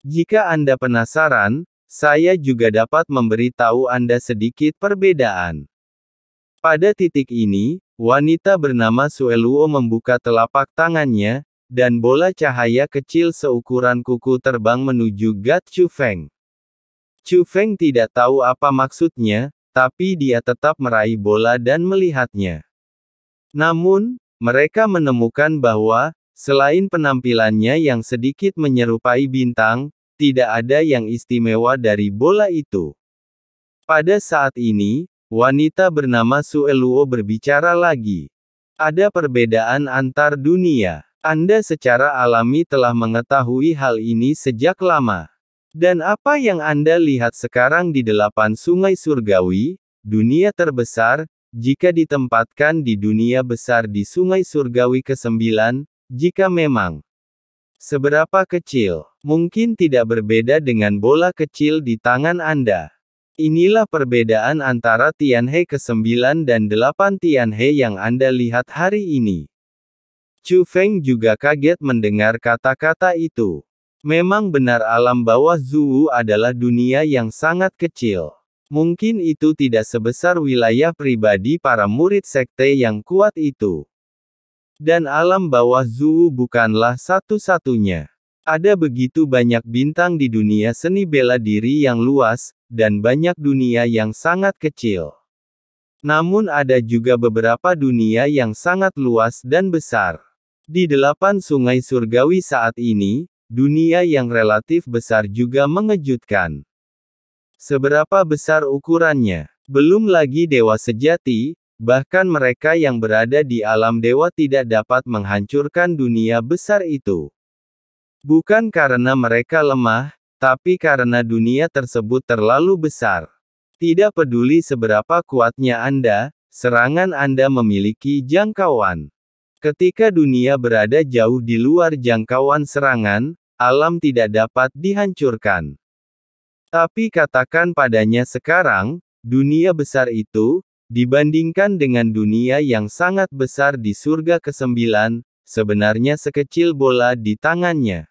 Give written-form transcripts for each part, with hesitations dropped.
Jika Anda penasaran, saya juga dapat memberitahu Anda sedikit perbedaan. Pada titik ini, wanita bernama Sueluo membuka telapak tangannya, dan bola cahaya kecil seukuran kuku terbang menuju God Chu Feng. Chu Feng tidak tahu apa maksudnya, tapi dia tetap meraih bola dan melihatnya. Namun, mereka menemukan bahwa, selain penampilannya yang sedikit menyerupai bintang, tidak ada yang istimewa dari bola itu. Pada saat ini, wanita bernama Sueluo berbicara lagi. Ada perbedaan antar dunia. Anda secara alami telah mengetahui hal ini sejak lama. Dan apa yang Anda lihat sekarang di 8 sungai surgawi, dunia terbesar, jika ditempatkan di dunia besar di sungai surgawi ke-9, jika memang seberapa kecil, mungkin tidak berbeda dengan bola kecil di tangan Anda. Inilah perbedaan antara Tianhe ke-9 dan 8 Tianhe yang Anda lihat hari ini. Chu Feng juga kaget mendengar kata-kata itu. Memang benar alam bawah Zuwu adalah dunia yang sangat kecil. Mungkin itu tidak sebesar wilayah pribadi para murid sekte yang kuat itu. Dan alam bawah Zuwu bukanlah satu-satunya. Ada begitu banyak bintang di dunia seni bela diri yang luas, dan banyak dunia yang sangat kecil. Namun ada juga beberapa dunia yang sangat luas dan besar. Di 8 sungai surgawi saat ini, dunia yang relatif besar juga mengejutkan. Seberapa besar ukurannya? Belum lagi dewa sejati, bahkan mereka yang berada di alam dewa tidak dapat menghancurkan dunia besar itu. Bukan karena mereka lemah, tapi karena dunia tersebut terlalu besar. Tidak peduli seberapa kuatnya Anda, serangan Anda memiliki jangkauan. Ketika dunia berada jauh di luar jangkauan serangan, alam tidak dapat dihancurkan. Tapi katakan padanya sekarang, dunia besar itu, dibandingkan dengan dunia yang sangat besar di surga ke-9, sebenarnya sekecil bola di tangannya.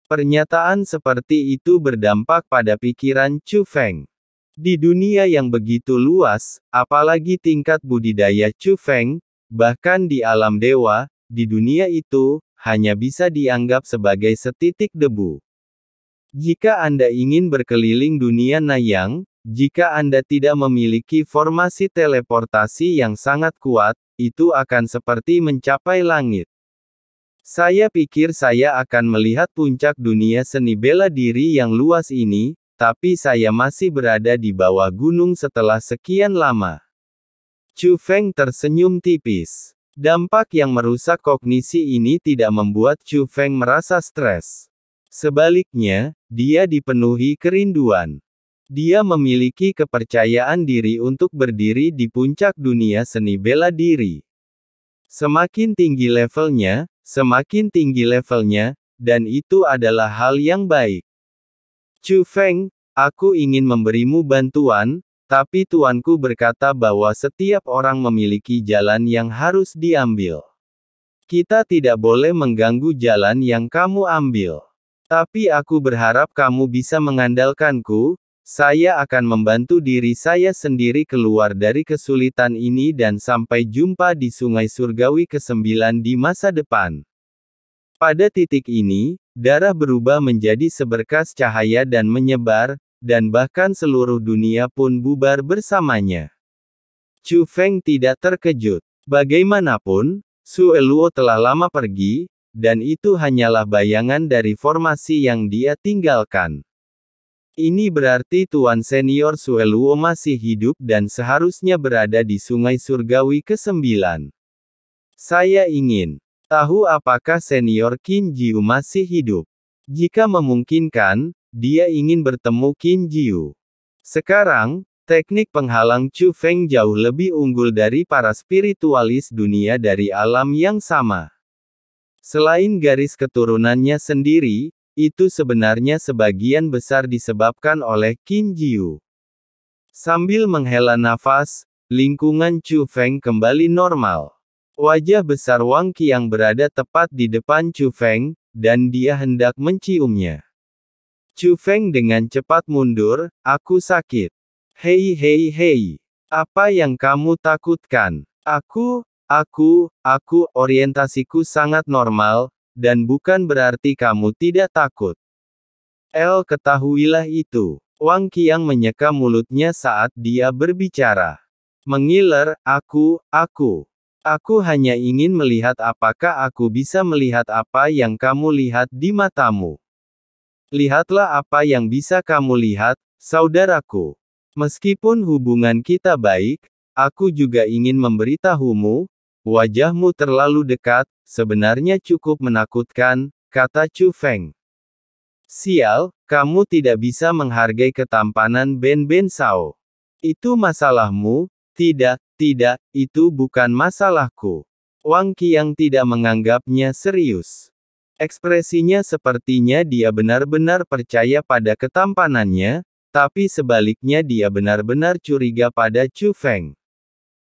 Pernyataan seperti itu berdampak pada pikiran Chu Feng. Di dunia yang begitu luas, apalagi tingkat budidaya Chu Feng, bahkan di alam dewa, di dunia itu, hanya bisa dianggap sebagai setitik debu. Jika Anda ingin berkeliling dunia Nayang, jika Anda tidak memiliki formasi teleportasi yang sangat kuat, itu akan seperti mencapai langit. Saya pikir saya akan melihat puncak dunia seni bela diri yang luas ini, tapi saya masih berada di bawah gunung setelah sekian lama. Chu Feng tersenyum tipis. Dampak yang merusak kognisi ini tidak membuat Chu Feng merasa stres. Sebaliknya, dia dipenuhi kerinduan. Dia memiliki kepercayaan diri untuk berdiri di puncak dunia seni bela diri. Semakin tinggi levelnya, dan itu adalah hal yang baik. Chu Feng, aku ingin memberimu bantuan, tapi tuanku berkata bahwa setiap orang memiliki jalan yang harus diambil. Kita tidak boleh mengganggu jalan yang kamu ambil. Tapi aku berharap kamu bisa mengandalkanku. Saya akan membantu diri saya sendiri keluar dari kesulitan ini dan sampai jumpa di sungai surgawi ke-9 di masa depan. Pada titik ini, darah berubah menjadi seberkas cahaya dan menyebar, dan bahkan seluruh dunia pun bubar bersamanya. Chu Feng tidak terkejut. Bagaimanapun, Sueluo telah lama pergi, dan itu hanyalah bayangan dari formasi yang dia tinggalkan. Ini berarti Tuan Senior Sueluo masih hidup dan seharusnya berada di sungai surgawi ke-9. Saya ingin tahu apakah Senior Qin Jiu masih hidup. Jika memungkinkan, dia ingin bertemu Qin Jiu. Sekarang, teknik penghalang Chu Feng jauh lebih unggul dari para spiritualis dunia dari alam yang sama. Selain garis keturunannya sendiri, itu sebenarnya sebagian besar disebabkan oleh Qin Jiu. Sambil menghela nafas, lingkungan Chu Feng kembali normal. Wajah besar Wang Qiang berada tepat di depan Chu Feng, dan dia hendak menciumnya. Chu Feng dengan cepat mundur, aku sakit. Hei hei hei. Apa yang kamu takutkan? Orientasiku sangat normal, dan bukan berarti kamu tidak takut. Ketahuilah itu. Wang Qiang menyeka mulutnya saat dia berbicara. Mengiler, aku hanya ingin melihat apakah aku bisa melihat apa yang kamu lihat di matamu. Lihatlah apa yang bisa kamu lihat, saudaraku. Meskipun hubungan kita baik, aku juga ingin memberitahumu, wajahmu terlalu dekat, sebenarnya cukup menakutkan, kata Chu Feng. Sial, kamu tidak bisa menghargai ketampanan Ben Sao. Itu masalahmu, tidak, itu bukan masalahku. Wang Qiang tidak menganggapnya serius. Ekspresinya sepertinya dia benar-benar percaya pada ketampanannya, tapi sebaliknya dia benar-benar curiga pada Chu Feng.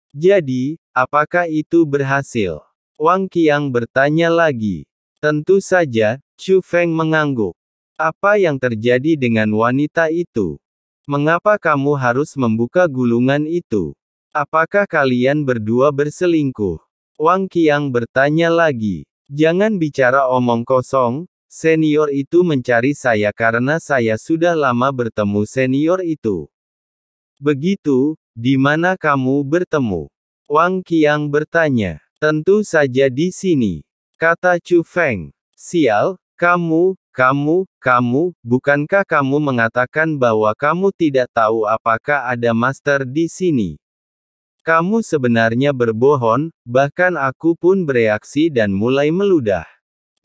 Jadi, apakah itu berhasil? Wang Qiang bertanya lagi. Tentu saja, Chu Feng mengangguk. Apa yang terjadi dengan wanita itu? Mengapa kamu harus membuka gulungan itu? Apakah kalian berdua berselingkuh? Wang Qiang bertanya lagi. Jangan bicara omong kosong, senior itu mencari saya karena saya sudah lama bertemu senior itu. Begitu, di mana kamu bertemu? Wang Qiang bertanya. Tentu saja di sini, kata Chu Feng. Sial, bukankah kamu mengatakan bahwa kamu tidak tahu apakah ada master di sini? Kamu sebenarnya berbohong, bahkan aku pun bereaksi dan mulai meludah.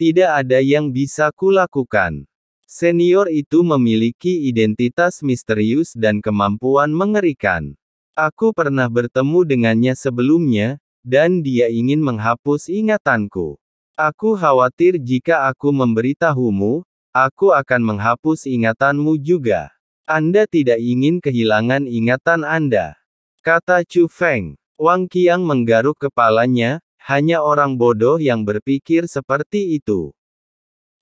Tidak ada yang bisa kulakukan. Senior itu memiliki identitas misterius dan kemampuan mengerikan. Aku pernah bertemu dengannya sebelumnya, dan dia ingin menghapus ingatanku. Aku khawatir jika aku memberitahumu, aku akan menghapus ingatanmu juga. Anda tidak ingin kehilangan ingatan Anda, kata Chu Feng. Wang Qiang menggaruk kepalanya, hanya orang bodoh yang berpikir seperti itu.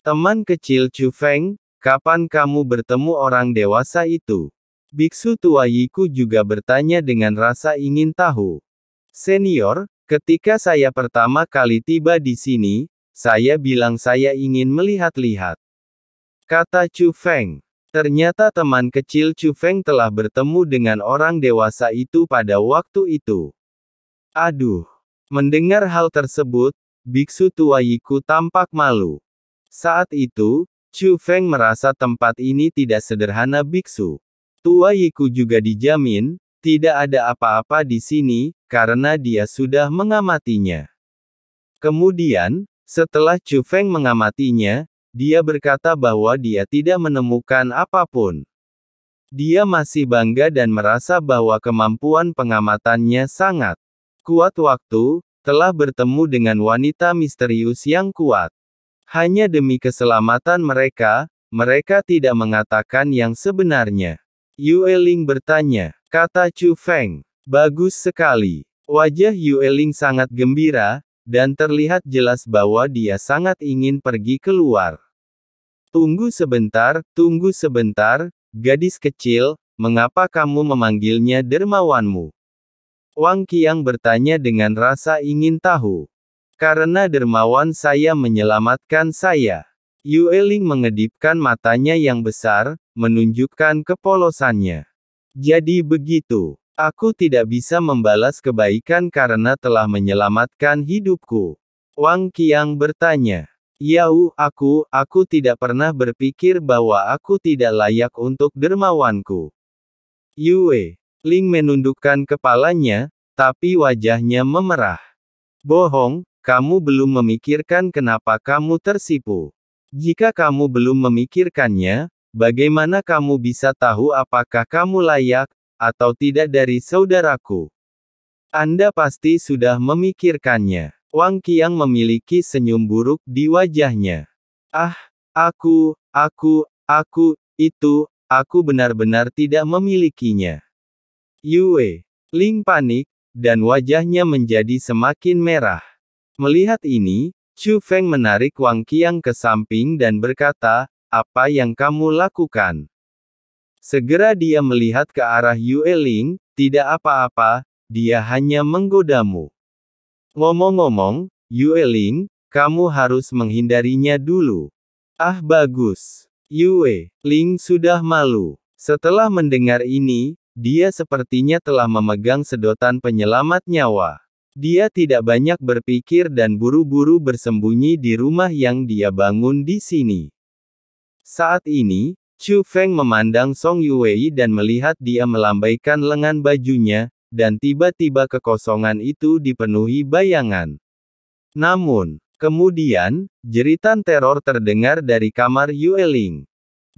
Teman kecil Chu Feng, kapan kamu bertemu orang dewasa itu? Biksu tua Yiku juga bertanya dengan rasa ingin tahu. Senior, ketika saya pertama kali tiba di sini, saya bilang saya ingin melihat-lihat, kata Chu Feng. Ternyata teman kecil Chu Feng telah bertemu dengan orang dewasa itu pada waktu itu. Aduh. Mendengar hal tersebut, biksu tua Yiku tampak malu. Saat itu, Chu Feng merasa tempat ini tidak sederhana biksu. Tua Yiku juga dijamin, tidak ada apa-apa di sini, karena dia sudah mengamatinya. Kemudian, setelah Chu Feng mengamatinya, dia berkata bahwa dia tidak menemukan apapun. Dia masih bangga dan merasa bahwa kemampuan pengamatannya sangat kuat waktu telah bertemu dengan wanita misterius yang kuat. Hanya demi keselamatan mereka, mereka tidak mengatakan yang sebenarnya. Yue Ling bertanya, kata Chu Feng. Bagus sekali. Wajah Yue Ling sangat gembira, dan terlihat jelas bahwa dia sangat ingin pergi keluar. Tunggu sebentar, gadis kecil, mengapa kamu memanggilnya dermawanmu? Wang Qiang bertanya dengan rasa ingin tahu. Karena dermawan saya menyelamatkan saya. Yue Ling mengedipkan matanya yang besar, menunjukkan kepolosannya. Jadi begitu. Aku tidak bisa membalas kebaikan karena telah menyelamatkan hidupku. Wang Qiang bertanya. Yau, aku tidak pernah berpikir bahwa aku tidak layak untuk dermawanku. Yue Ling menundukkan kepalanya, tapi wajahnya memerah. Bohong, kamu belum memikirkan kenapa kamu tersipu. Jika kamu belum memikirkannya, bagaimana kamu bisa tahu apakah kamu layak, atau tidak dari saudaraku? Anda pasti sudah memikirkannya. Wang Qiang memiliki senyum buruk di wajahnya. Aku benar-benar tidak memilikinya. Yue Ling panik, dan wajahnya menjadi semakin merah. Melihat ini, Chu Feng menarik Wang Qiang ke samping dan berkata, apa yang kamu lakukan? Segera dia melihat ke arah Yue Ling, tidak apa-apa, dia hanya menggodamu. Ngomong-ngomong, Yue Ling, kamu harus menghindarinya dulu. Ah bagus. Yue Ling sudah malu. Setelah mendengar ini, dia sepertinya telah memegang sedotan penyelamat nyawa. Dia tidak banyak berpikir dan buru-buru bersembunyi di rumah yang dia bangun di sini. Saat ini, Chu Feng memandang Song Yuwei dan melihat dia melambaikan lengan bajunya, dan tiba-tiba kekosongan itu dipenuhi bayangan. Namun, kemudian, jeritan teror terdengar dari kamar Yue Ling.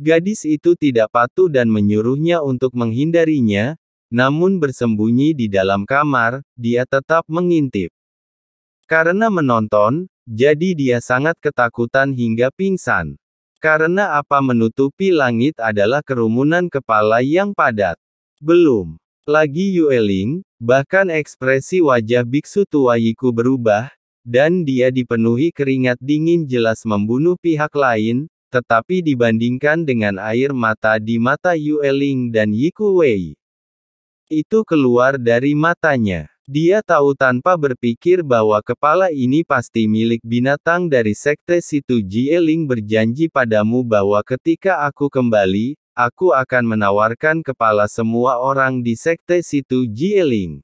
Gadis itu tidak patuh dan menyuruhnya untuk menghindarinya, namun bersembunyi di dalam kamar, dia tetap mengintip. Karena menonton, jadi dia sangat ketakutan hingga pingsan. Karena apa menutupi langit adalah kerumunan kepala yang padat. Belum lagi Yue Ling, bahkan ekspresi wajah biksu tua Yiku berubah, dan dia dipenuhi keringat dingin jelas membunuh pihak lain, tetapi dibandingkan dengan air mata di mata Yue Ling dan Yiku Wei, itu keluar dari matanya. Dia tahu tanpa berpikir bahwa kepala ini pasti milik binatang dari sekte situ. Jieling berjanji padamu bahwa ketika aku kembali, aku akan menawarkan kepala semua orang di sekte situ. Jieling.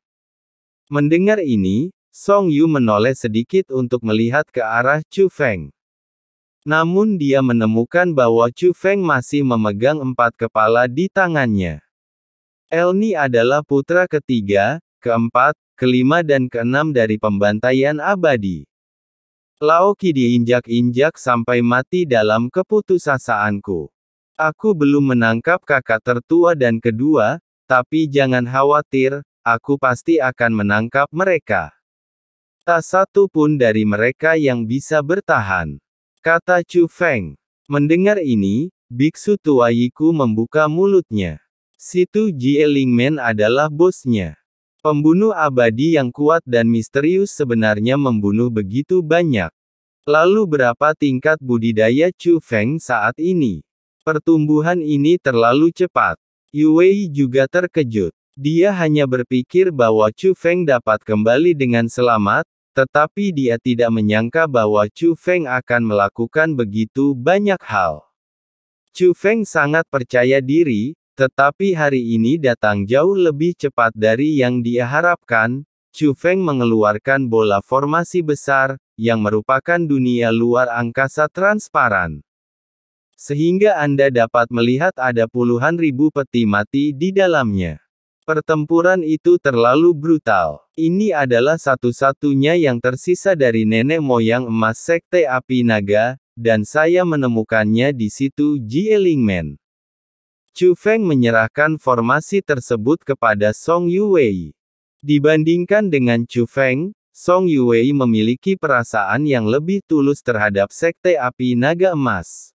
Mendengar ini, Song Yu menoleh sedikit untuk melihat ke arah Chu Feng. Namun dia menemukan bahwa Chu Feng masih memegang 4 kepala di tangannya. Elni adalah putra ketiga, keempat, kelima dan keenam dari pembantaian abadi. Lao Qi diinjak-injak sampai mati dalam keputusasaanku. Aku belum menangkap kakak tertua dan kedua, tapi jangan khawatir, aku pasti akan menangkap mereka. Tak satu pun dari mereka yang bisa bertahan, kata Chu Feng. Mendengar ini, biksu tua Yiku membuka mulutnya. Situ Jielingmen adalah bosnya. Pembunuh abadi yang kuat dan misterius sebenarnya membunuh begitu banyak. Lalu berapa tingkat budidaya Chu Feng saat ini? Pertumbuhan ini terlalu cepat. Yue juga terkejut. Dia hanya berpikir bahwa Chu Feng dapat kembali dengan selamat, tetapi dia tidak menyangka bahwa Chu Feng akan melakukan begitu banyak hal. Chu Feng sangat percaya diri, tetapi hari ini datang jauh lebih cepat dari yang dia harapkan. Chu Feng mengeluarkan bola formasi besar, yang merupakan dunia luar angkasa transparan. Sehingga Anda dapat melihat ada puluhan ribu peti mati di dalamnya. Pertempuran itu terlalu brutal. Ini adalah satu-satunya yang tersisa dari nenek moyang emas Sekte Api Naga, dan saya menemukannya di situ. Jielingmen. Chu Feng menyerahkan formasi tersebut kepada Song Yuwei. Dibandingkan dengan Chu Feng, Song Yuwei memiliki perasaan yang lebih tulus terhadap Sekte Api Naga Emas.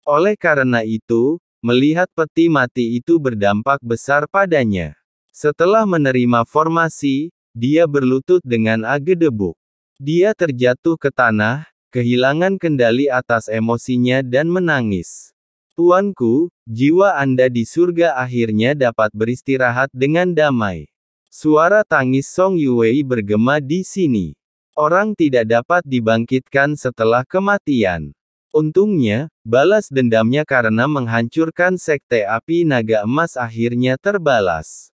Oleh karena itu, melihat peti mati itu berdampak besar padanya. Setelah menerima formasi, dia berlutut dengan agedebuk. Dia terjatuh ke tanah, kehilangan kendali atas emosinya dan menangis. Tuanku, jiwa Anda di surga akhirnya dapat beristirahat dengan damai. Suara tangis Song Yuwei bergema di sini. Orang tidak dapat dibangkitkan setelah kematian. Untungnya, balas dendamnya karena menghancurkan Sekte Api Naga Emas akhirnya terbalas.